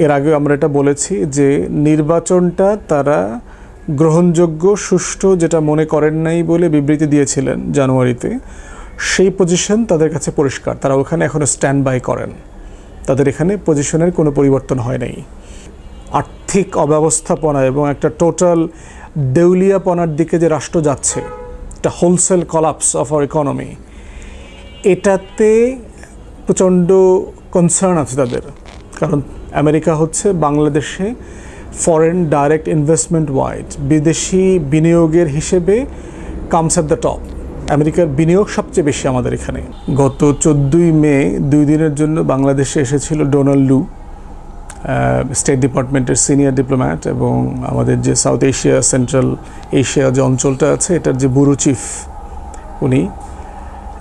এর আগে আমরা এটা বলেছি যে নির্বাচনটা তারা গ্রহণযোগ্য সুষ্ঠু যেটা মনে করেন নাই বলে বিবৃতি দিয়েছিলেন জানুয়ারিতে, সেই পজিশন তাদের কাছে পরিষ্কার। তারা ওখানে এখনও স্ট্যান্ড বাই করেন, তাদের এখানে পজিশনের কোনো পরিবর্তন হয় নাই। আর্থিক অব্যবস্থাপনা এবং একটা টোটাল দেউলিয়াপনার দিকে যে রাষ্ট্র যাচ্ছে, একটা wholesale collapse of our economy, এটাতে প্রচণ্ড কনসার্ন আছে তাদের। কারণ আমেরিকা হচ্ছে বাংলাদেশে ফরেন ডাইরেক্ট ইনভেস্টমেন্ট ওয়াইড বিদেশি বিনিয়োগের হিসেবে কামস অ্যাট দ্য টপ। আমেরিকার বিনিয়োগ সবচেয়ে বেশি আমাদের এখানে। গত 14ই মে 2 দিনের জন্য বাংলাদেশে এসেছিল ডোনাল্ড লু, স্টেট ডিপার্টমেন্টের সিনিয়র ডিপ্লোম্যাট, এবং আমাদের যে সাউথ এশিয়া সেন্ট্রাল এশিয়া যে অঞ্চলটা আছে এটার যে ব্যুরো চিফ উনি,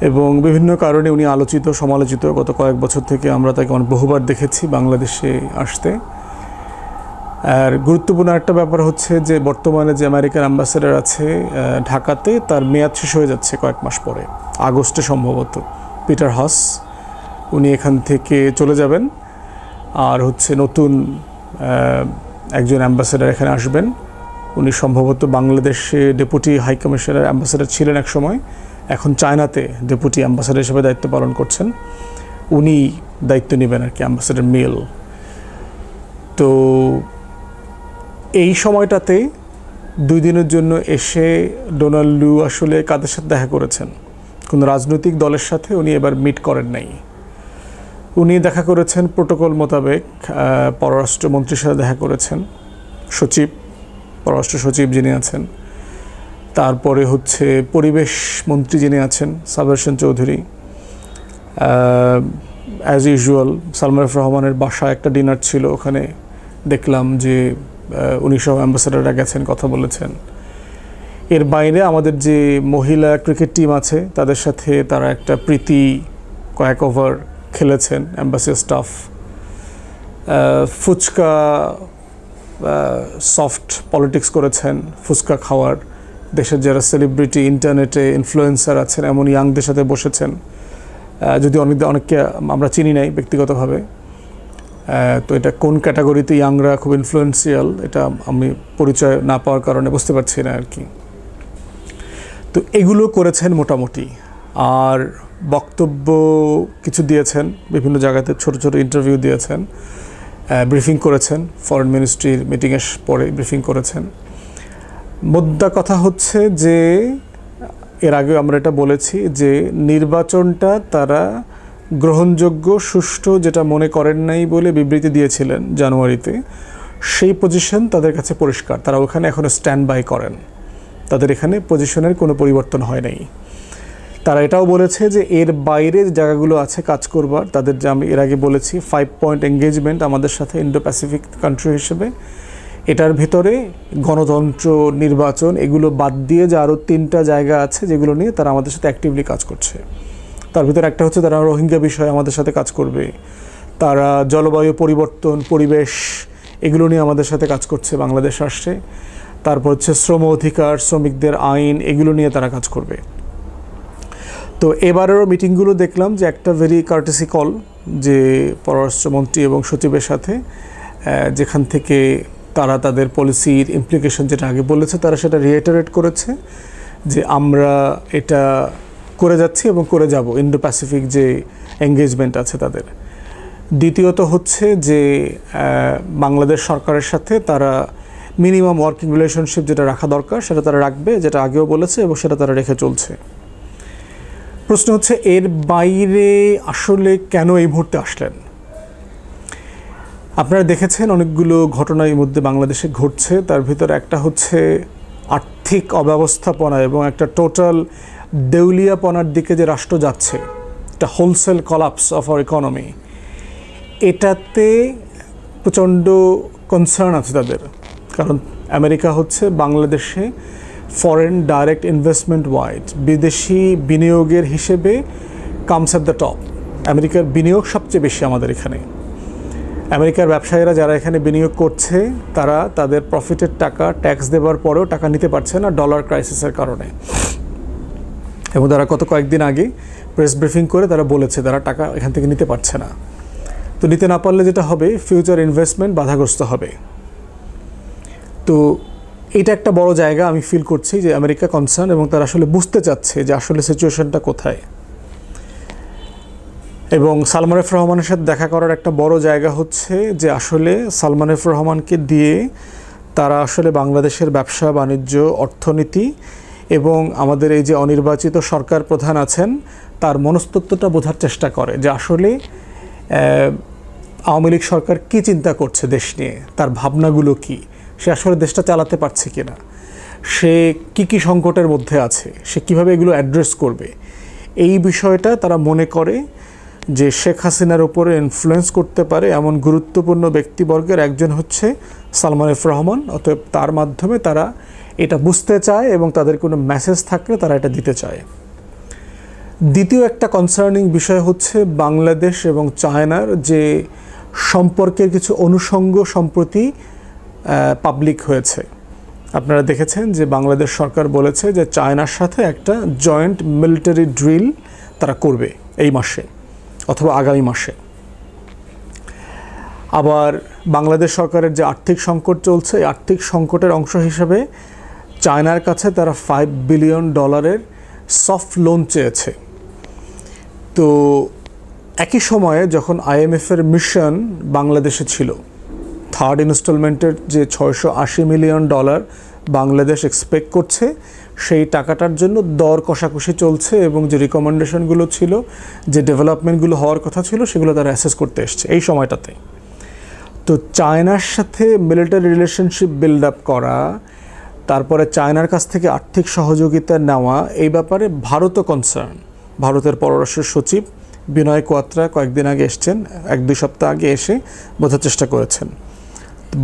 এবং বিভিন্ন কারণে উনি আলোচিত সমালোচিত। গত কয়েক বছর থেকে আমরা তাকে বহুবার দেখেছি বাংলাদেশে আসতে। আর গুরুত্বপূর্ণ একটা ব্যাপার হচ্ছে যে বর্তমানে যে আমেরিকার অ্যাম্বাসেডর আছে ঢাকাতে, তার মেয়াদ শেষ হয়ে যাচ্ছে কয়েক মাস পরে, আগস্টে সম্ভবত, পিটার হস। উনি এখান থেকে চলে যাবেন, আর হচ্ছে নতুন একজন অ্যাম্বাসেডর এখানে আসবেন। উনি সম্ভবত বাংলাদেশে ডেপুটি হাই কমিশনার অ্যাম্বাসেডর ছিলেন এক সময়, এখন চায়নাতে ডেপুটি অ্যাম্বাসেডর হিসেবে দায়িত্ব পালন করছেন। উনি দায়িত্ব নেবেন আর কি, অ্যাম্বাসেডর মিল। তো এই সময়টাতে 2 দিনের জন্য এসে ডোনাল্ড লু আসলে কাদের সাথে দেখা করেছেন? কোনো রাজনৈতিক দলের সাথে উনি এবার মিট করেন নাই। উনি দেখা করেছেন প্রোটোকল মোতাবেক পররাষ্ট্রমন্ত্রীর সাথে দেখা করেছেন, সচিব, পররাষ্ট্র সচিব যিনি আছেন, তারপরে হচ্ছে পরিবেশ মন্ত্রী যিনি আছেন Saber Hossain Chowdhury. As usual Salman F রহমানের বাসায় একটা ডিনার ছিল, ওখানে দেখলাম যে উনি সব অ্যাম্বাসেডাররা গেছেন, কথা বলেছেন। এর বাইরে আমাদের যে মহিলা ক্রিকেট টিম আছে তাদের সাথে তারা একটা প্রীতি কয়েক ওভার খেলেছেন embassy staff. Phuchka soft politics করেছেন, ফুচকা খাওয়ার। দেশের যারা সেলিব্রিটি ইন্টারনেটে ইনফ্লুয়েন্সার আছেন এমন ইয়াংদের সাথে বসেছেন, যদি অনেককে আমরা চিনি নাই ব্যক্তিগতভাবে। তো এটা কোন ক্যাটাগরিতে ইয়াংরা খুব ইনফ্লুয়েন্সিয়াল এটা আমি পরিচয় না পাওয়ার কারণে বুঝতে পারছি না আর কি। তো এগুলো করেছেন মোটামুটি। আর বক্তব্য কিছু দিয়েছেন, বিভিন্ন জায়গাতে ছোট ছোট ইন্টারভিউ দিয়েছেন, ব্রিফিং করেছেন, ফরেন মিনিস্ট্রির মিটিংয়ের পরে ব্রিফিং করেছেন। মুদ্রা কথা হচ্ছে যে এর আগে আমরা এটা বলেছি যে নির্বাচনটা তারা গ্রহণযোগ্য সুষ্ঠু যেটা মনে করেন নাই বলে বিবৃতি দিয়েছিলেন জানুয়ারিতে, সেই পজিশন তাদের কাছে পরিষ্কার। তারা ওখানে এখনও স্ট্যান্ড বাই করেন, তাদের এখানে পজিশনের কোনো পরিবর্তন হয় নাই। তারা এটাও বলেছে যে এর বাইরে যে জায়গাগুলো আছে কাজ করবার, তাদের যে আমি এর আগে বলেছি 5 পয়েন্ট এঙ্গেজমেন্ট আমাদের সাথে ইন্ডো প্যাসিফিক কান্ট্রি হিসেবে, এটার ভিতরে গণতন্ত্র, নির্বাচন এগুলো বাদ দিয়ে যে আরও 3টা জায়গা আছে যেগুলো নিয়ে তারা আমাদের সাথে অ্যাক্টিভলি কাজ করছে। তার ভিতরে একটা হচ্ছে তারা রোহিঙ্গা বিষয়ে আমাদের সাথে কাজ করবে, তারা জলবায়ু পরিবর্তন, পরিবেশ এগুলো নিয়ে আমাদের সাথে কাজ করছে, বাংলাদেশ আসছে। তারপর হচ্ছে শ্রম অধিকার, শ্রমিকদের আইন এগুলো নিয়ে তারা কাজ করবে। তো এবারেরও মিটিংগুলো দেখলাম যে একটা ভেরি কার্টেসি কল, যে পররাষ্ট্রমন্ত্রী এবং সচিবের সাথে, যেখান থেকে তারা তাদের পলিসির ইমপ্লিকেশন যেটা আগে বলেছে তারা সেটা রিইটারেট করেছে যে আমরা এটা করে যাচ্ছি এবং করে যাব, ইন্ডো প্যাসিফিক যে এঙ্গেজমেন্ট আছে তাদের। দ্বিতীয়ত হচ্ছে যে বাংলাদেশ সরকারের সাথে তারা মিনিমাম ওয়ার্কিং রিলেশনশিপ যেটা রাখা দরকার সেটা তারা রাখবে, যেটা আগেও বলেছে, এবং সেটা তারা রেখে চলছে। প্রশ্ন হচ্ছে এর বাইরে আসলে কেন এই মুহূর্তে আসলেন? আপনারা দেখেছেন অনেকগুলো ঘটনা এই মধ্যে বাংলাদেশে ঘটছে, তার ভিতরে একটা হচ্ছে আর্থিক অব্যবস্থাপনা এবং একটা টোটাল দেউলিয়াপনার দিকে যে রাষ্ট্র যাচ্ছে, একটা wholesale collapse of our economy, এটাতে প্রচণ্ড কনসার্ন আছে তাদের। কারণ আমেরিকা হচ্ছে বাংলাদেশে ফরেন ডাইরেক্ট ইনভেস্টমেন্ট ওয়াইড বিদেশি বিনিয়োগের হিসেবে কামস অ্যাট দ্য টপ। আমেরিকার বিনিয়োগ সবচেয়ে বেশি আমাদের এখানে। আমেরিকার ব্যবসায়ীরা যারা এখানে বিনিয়োগ করছে তারা তাদের প্রফিটের টাকা ট্যাক্স দেওয়ার পরেও টাকা নিতে পারছে না ডলার ক্রাইসিসের কারণে। এবং তারা কয়েকদিন আগে প্রেস ব্রিফিং করে তারা বলেছে তারা টাকা এখান থেকে নিতে পারছে না। তো নিতে না পারলে যেটা হবে, ফিউচার ইনভেস্টমেন্ট বাধাগ্রস্ত হবে। তো এটা একটা বড় জায়গা আমি ফিল করছি যে আমেরিকা কনসার্ন, এবং তারা আসলে বুঝতে চাচ্ছে যে আসলে সিচুয়েশনটা কোথায়। এবং সালমান এফ রহমানের সাথে দেখা করার একটা বড় জায়গা হচ্ছে যে আসলে সালমান এফ রহমানকে দিয়ে তারা আসলে বাংলাদেশের ব্যবসা বাণিজ্য, অর্থনীতি এবং আমাদের এই যে অনির্বাচিত সরকার প্রধান আছেন তার মনস্তত্ত্বটা বোঝার চেষ্টা করে যে আসলে আওয়ামী লীগ সরকার কী চিন্তা করছে দেশ নিয়ে, তার ভাবনাগুলো কি, সে আসলে দেশটা চালাতে পারছে কিনা, সে কি সংকটের মধ্যে আছে, সে কিভাবে এগুলো অ্যাড্রেস করবে। এই বিষয়টা তারা মনে করে যে শেখ হাসিনার উপরে ইনফ্লুয়েন্স করতে পারে এমন গুরুত্বপূর্ণ ব্যক্তিবর্গের একজন হচ্ছে সালমান এফ রহমান। অতএব তার মাধ্যমে তারা এটা বুঝতে চায় এবং তাদের কোনো মেসেজ থাকলে তারা এটা দিতে চায়। দ্বিতীয় একটা কনসার্নিং বিষয় হচ্ছে বাংলাদেশ এবং চায়নার যে সম্পর্কের কিছু অনুষঙ্গ সম্প্রতি পাবলিক হয়েছে। আপনারা দেখেছেন যে বাংলাদেশ সরকার বলেছে যে চায়নার সাথে একটা জয়েন্ট মিলিটারি ড্রিল তারা করবে এই মাসে অথবা আগামী মাসে। আবার বাংলাদেশ সরকারের যে আর্থিক সংকট চলছে, এই আর্থিক সংকটের অংশ হিসেবে চায়নার কাছে তারা $5 বিলিয়ন সফট লোন চেয়েছে। তো একই সময়ে যখন IMF-এর মিশন বাংলাদেশে ছিল, থার্ড ইনস্টলমেন্টের যে $680 মিলিয়ন বাংলাদেশ এক্সপেক্ট করছে, সেই টাকাটার জন্য দর কষাকষি চলছে এবং যে রিকমেন্ডেশনগুলো ছিল, যে ডেভেলপমেন্টগুলো হওয়ার কথা ছিল, সেগুলো তারা অ্যাসেস করতে এসছে এই সময়টাতে। তো চায়নার সাথে মিলিটারি রিলেশনশিপ বিল্ড আপ করা, তারপরে চায়নার কাছ থেকে আর্থিক সহযোগিতা নেওয়া, এই ব্যাপারে ভারতও কনসার্ন। ভারতের পররাষ্ট্র সচিব বিনয় কোয়াত্রা কয়েকদিন আগে এসছেন, 1-2 সপ্তাহ আগে এসে বোঝার চেষ্টা করেছেন।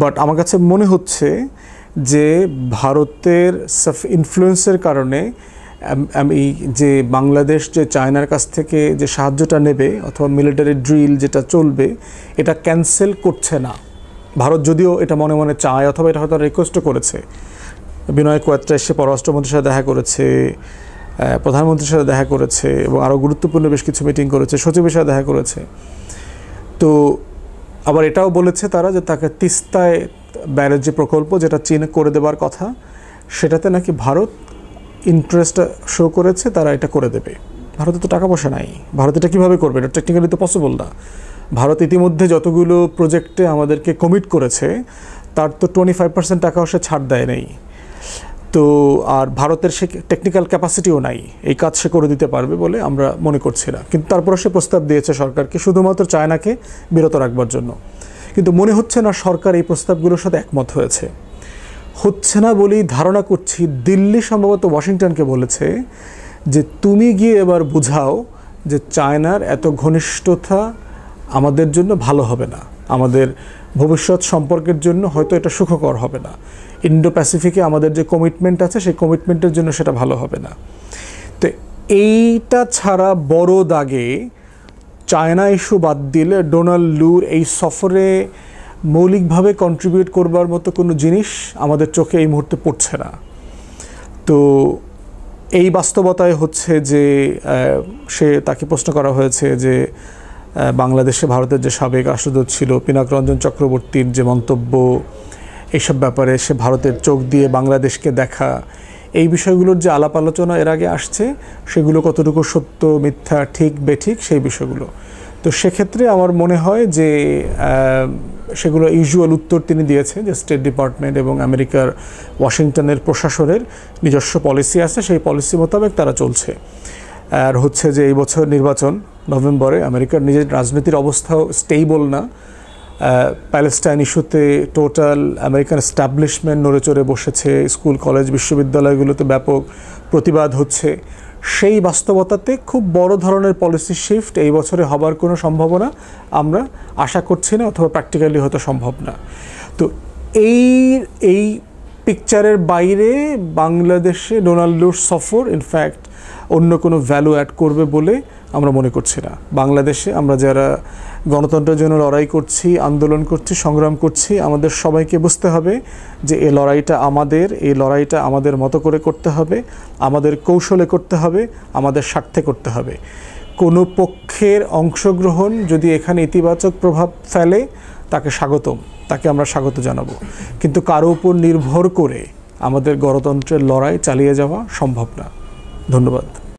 বাট আমার কাছে মনে হচ্ছে যে ভারতের ইনফ্লুয়েন্সের কারণে এই যে বাংলাদেশ যে চায়নার কাছ থেকে যে সাহায্যটা নেবে অথবা মিলিটারি ড্রিল যেটা চলবে, এটা ক্যান্সেল করছে না ভারত, যদিও এটা মনে মনে চায় অথবা এটা হয়তো রিকোয়েস্টও করেছে। বিনয় কোয়াত্রা এসে পররাষ্ট্রমন্ত্রীর সাথে দেখা করেছে, প্রধানমন্ত্রীর সাথে দেখা করেছে এবং আরও গুরুত্বপূর্ণ বেশ কিছু মিটিং করেছে, সচিবের সাথে দেখা করেছে। তো আবার এটাও বলেছে তারা যে তাকে তিস্তায় ব্যারেজ যে প্রকল্প যেটা চীন করে দেবার কথা, সেটাতে নাকি ভারত ইন্টারেস্টটা শো করেছে, তারা এটা করে দেবে। ভারতে তো টাকা পয়সা নাই, ভারত এটা কীভাবে করবে? এটা টেকনিক্যালি তো পসিবল না। ভারত ইতিমধ্যে যতগুলো প্রজেক্টে আমাদেরকে কমিট করেছে তার তো 25% টাকাও সে ছাড় দেয় নেই। তো আর ভারতের সে টেকনিক্যাল ক্যাপাসিটিও নাই এই কাজ সে করে দিতে পারবে বলে আমরা মনে করছি না। কিন্তু তারপরে সে প্রস্তাব দিয়েছে সরকারকে শুধুমাত্র চায়নাকে বিরত রাখবার জন্য। কিন্তু মনে হচ্ছে না সরকার এই প্রস্তাবগুলোর সাথে একমত হচ্ছে না বলেই ধারণা করছি দিল্লি সম্ভবত ওয়াশিংটনকে বলেছে যে তুমি গিয়ে এবার বুঝাও যে চায়নার এত ঘনিষ্ঠতা আমাদের জন্য ভালো হবে না, আমাদের ভবিষ্যৎ সম্পর্কের জন্য হয়তো এটা সুখকর হবে না, ইন্ডো প্যাসিফিকে আমাদের যে কমিটমেন্ট আছে সেই কমিটমেন্টের জন্য সেটা ভালো হবে না। তো এইটা ছাড়া বড় দাগে চায়না ইস্যু বাদ দিলে ডোনাল্ড লুর এই সফরে মৌলিকভাবে কন্ট্রিবিউট করবার মতো কোনো জিনিস আমাদের চোখে এই মুহূর্তে পড়ছে না। তো এই বাস্তবতায় হচ্ছে যে তাকে প্রশ্ন করা হয়েছে যে বাংলাদেশে ভারতের যে সাবেক রাষ্ট্রদূত ছিল পিনাক রঞ্জন চক্রবর্তীর যে মন্তব্য, এইসব ব্যাপারে সে ভারতের চোখ দিয়ে বাংলাদেশকে দেখা, এই বিষয়গুলোর যে আলাপ আলোচনা এর আগে আসছে, সেগুলো কতটুকু সত্য মিথ্যা ঠিক বেঠিক সেই বিষয়গুলো। তো সেক্ষেত্রে আমার মনে হয় যে সেগুলো ইউজুয়াল উত্তর তিনি দিয়েছেন যে স্টেট ডিপার্টমেন্ট এবং আমেরিকার ওয়াশিংটনের প্রশাসনের নিজস্ব পলিসি আছে, সেই পলিসি মোতাবেক তারা চলছে। আর হচ্ছে যে এই বছর নির্বাচন নভেম্বরে, আমেরিকার নিজের রাজনীতির অবস্থাও স্টেবল না, প্যালেস্টাইন ইস্যুতে টোটাল আমেরিকান এস্টাবলিশমেন্ট নড়ে চড়ে বসেছে, স্কুল কলেজ বিশ্ববিদ্যালয়গুলোতে ব্যাপক প্রতিবাদ হচ্ছে। সেই বাস্তবতাতে খুব বড় ধরনের পলিসি শিফট এই বছরে হবার কোনো সম্ভাবনা আমরা আশা করছি না, অথবা প্র্যাকটিক্যালি হয়তো সম্ভব না। তো এই পিকচারের বাইরে বাংলাদেশে ডোনাল্ড লুর সফর ইনফ্যাক্ট অন্য কোনো ভ্যালু অ্যাড করবে বলে আমরা মনে করছি না। বাংলাদেশে আমরা যারা গণতন্ত্রের জন্য লড়াই করছি, আন্দোলন করছি, সংগ্রাম করছি, আমাদের সবাইকে বুঝতে হবে যে এই লড়াইটা আমাদের মতো করে করতে হবে, আমাদের কৌশলে করতে হবে, আমাদের স্বার্থে করতে হবে। কোনো পক্ষের অংশগ্রহণ যদি এখানে ইতিবাচক প্রভাব ফেলে তাকে স্বাগতম, তাকে আমরা স্বাগত জানাবো, কিন্তু কারো উপর নির্ভর করে আমাদের গণতন্ত্রের লড়াই চালিয়ে যাওয়া সম্ভব না। ধন্যবাদ।